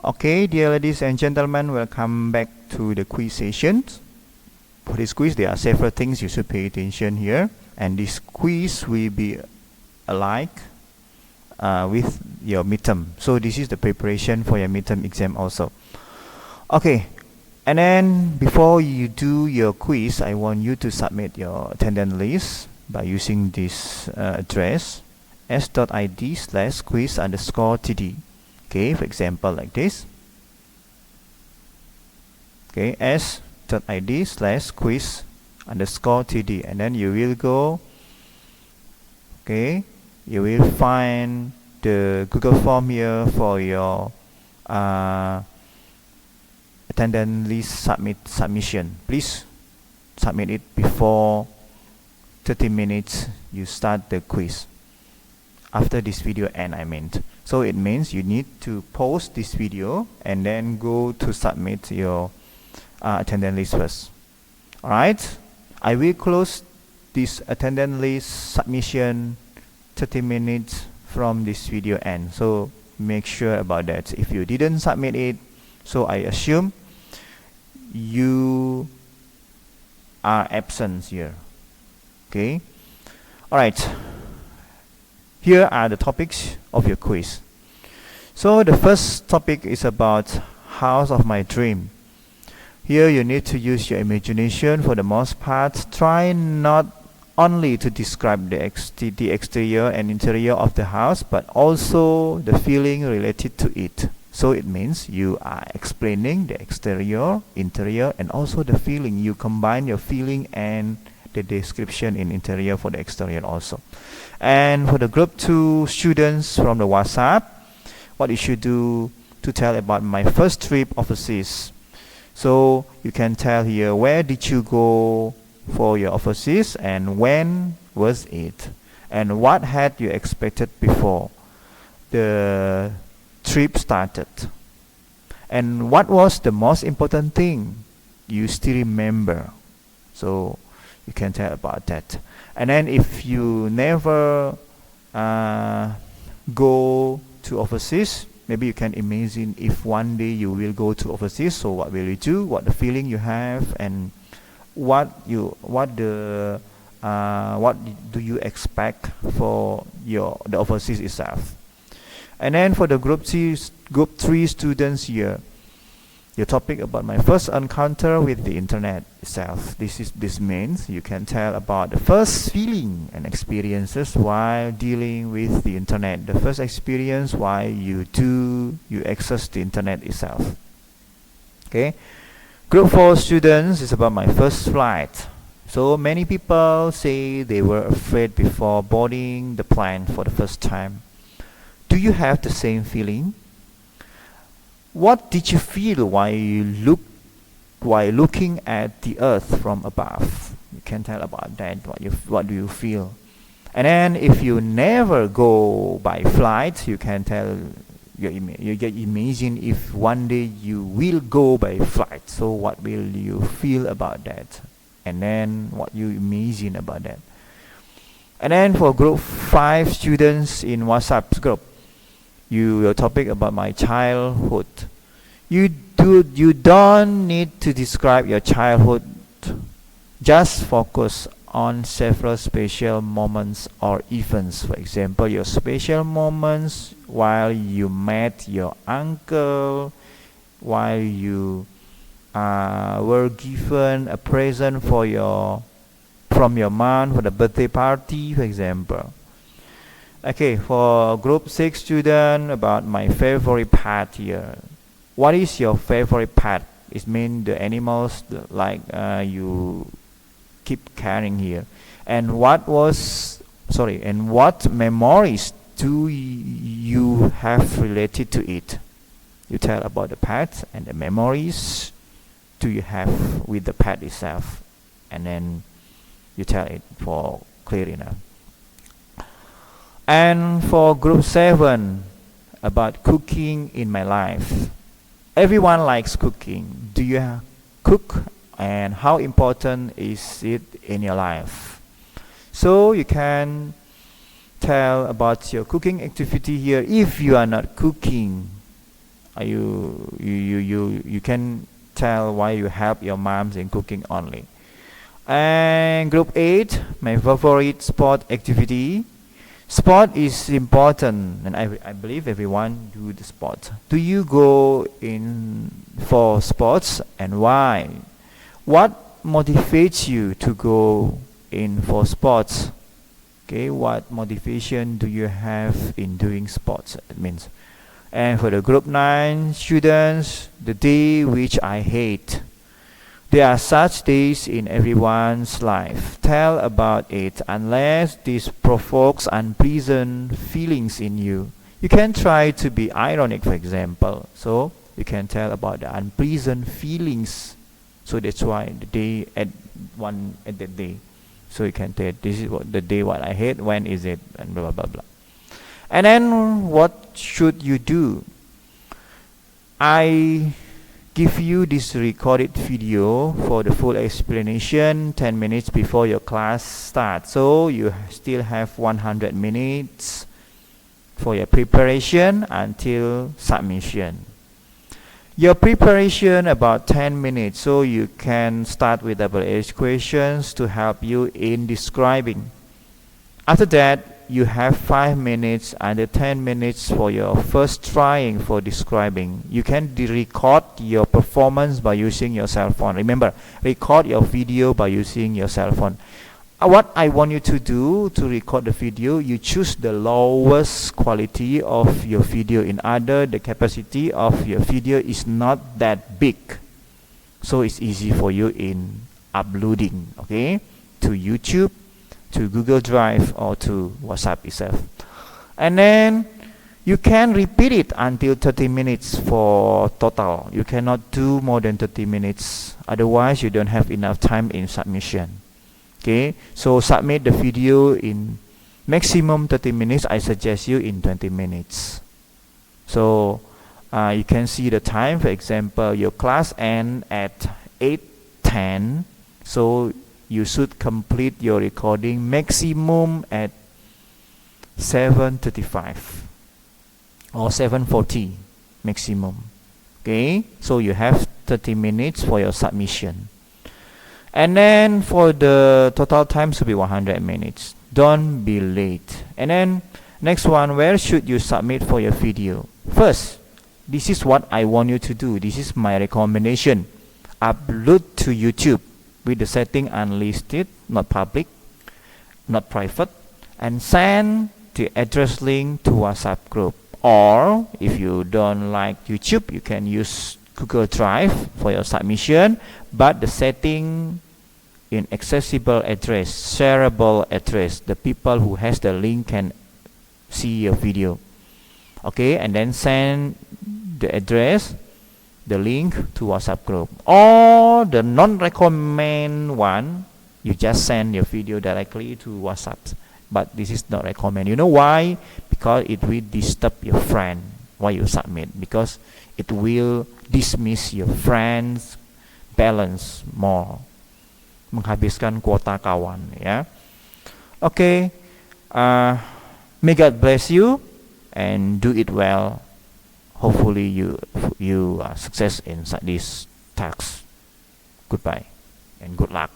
Okay, dear ladies and gentlemen, welcome back to the quiz session. For this quiz, there are several things you should pay attention here, and this quiz will be alike with your midterm. So this is the preparation for your midterm exam also. Okay, and then before you do your quiz, I want you to submit your attendance list by using this address s.id/quiz_td. Okay, for example, like this. Okay, s.id/quiz_td, and then you will go. Okay, you will find the Google form here for your attendance list submission. Please submit it before 30 minutes you start the quiz. After this video end, I meant. So it means you need to pause this video and then go to submit your attendance list first. Alright, I will close this attendance list submission 30 minutes from this video end. So make sure about that. If you didn't submit it, so I assume you are absent here. Okay. Alright. Here are the topics of your quiz. So the first topic is about house of my dream. Here you need to use your imagination for the most part. Try not only to describe the exterior and interior of the house, but also the feeling related to it. So it means you are explaining the exterior, interior, and also the feeling. You combine your feeling and the description in interior for the exterior also. And for the group 2 students from the WhatsApp, what you should do to tell about my first trip overseas. So you can tell here, where did you go for your overseas and when was it? And what had you expected before the trip started? And what was the most important thing you still remember? So you can tell about that. And then if you never go to overseas, maybe you can imagine if one day you will go to overseas. So what will you do? What the feeling you have, and what do you expect for the overseas itself? And then for the group 3 students here, your topic about my first encounter with the internet itself. This means you can tell about the first feeling and experiences while dealing with the internet. The first experience while you access the internet itself. Okay. Group 4 students is about my first flight. So many people say they were afraid before boarding the plane for the first time. Do you have the same feeling? What did you feel while looking at the earth from above? You can tell about that. What do you feel? And then if you never go by flight, you can tell you get imagine if one day you will go by flight. So what will you feel about that? And then what you imagine about that? And then for group 5 students in WhatsApp group, your topic about my childhood. You don't need to describe your childhood. Just focus on several special moments or events. For example, your special moments while you met your uncle, while you were given a present from your mom for the birthday party, for example. Okay, for group 6 student, about my favorite pet here. What is your favorite pet? It means the animals you keep carrying here. And what memories do you have related to it? You tell about the pet and the memories do you have with the pet itself, and then you tell it for clear enough. And for group 7, about cooking in my life. Everyone likes cooking. Do you cook, and how important is it in your life? So you can tell about your cooking activity here. If you are not cooking, You can tell why you help your moms in cooking only. And group 8, my favorite sport activity. Sport is important, and I believe everyone do the sport. Do you go in for sports, and why? What motivates you to go in for sports? Okay, what motivation do you have in doing sports? It means. And for the group 9 students, the day which I hate. There are such days in everyone's life. Tell about it unless this provokes unpleasant feelings in you. You can try to be ironic, for example. So you can tell about the unpleasant feelings. So that's why the day at that day. So you can tell this is what the day what I hate. When is it? And blah blah blah. And then what should you do? I give you this recorded video for the full explanation 10 minutes before your class starts. So you still have 100 minutes for your preparation until submission. Your preparation about 10 minutes, so you can start with double-edged questions to help you in describing. After that, you have 5 minutes and 10 minutes for your first trying for describing. You can record your performance by using your cell phone. Remember, record your video by using your cell phone. What I want you to do to record the video, you choose the lowest quality of your video. In other, the capacity of your video is not that big, so it's easy for you in uploading, okay, to YouTube, to Google Drive, or to WhatsApp itself. And then you can repeat it until 30 minutes for total. You cannot do more than 30 minutes, otherwise you don't have enough time in submission. Okay, so submit the video in maximum 30 minutes. I suggest you in 20 minutes. So you can see the time. For example, your class ends at 8:10, so you should complete your recording maximum at 7:35 or 7:40 maximum. Okay, so you have 30 minutes for your submission. And then for the total time should be 100 minutes. Don't be late. And then next one, where should you submit for your video? First, this is what I want you to do. This is my recommendation. Upload to YouTube with the setting unlisted, not public, not private, and send the address link to WhatsApp group. Or if you don't like YouTube, you can use Google Drive for your submission, but the setting in accessible address, shareable address, the people who has the link can see your video. Okay, and then send the address, the link to WhatsApp group. Or the non-recommend one, you just send your video directly to WhatsApp. But this is not recommend. You know why? Because it will disturb your friend while you submit, because it will dismiss your friend's balance more, menghabiskan kuota kawan, ya. Okay, may God bless you and do it well. Hopefully you are success in this task. Goodbye and good luck.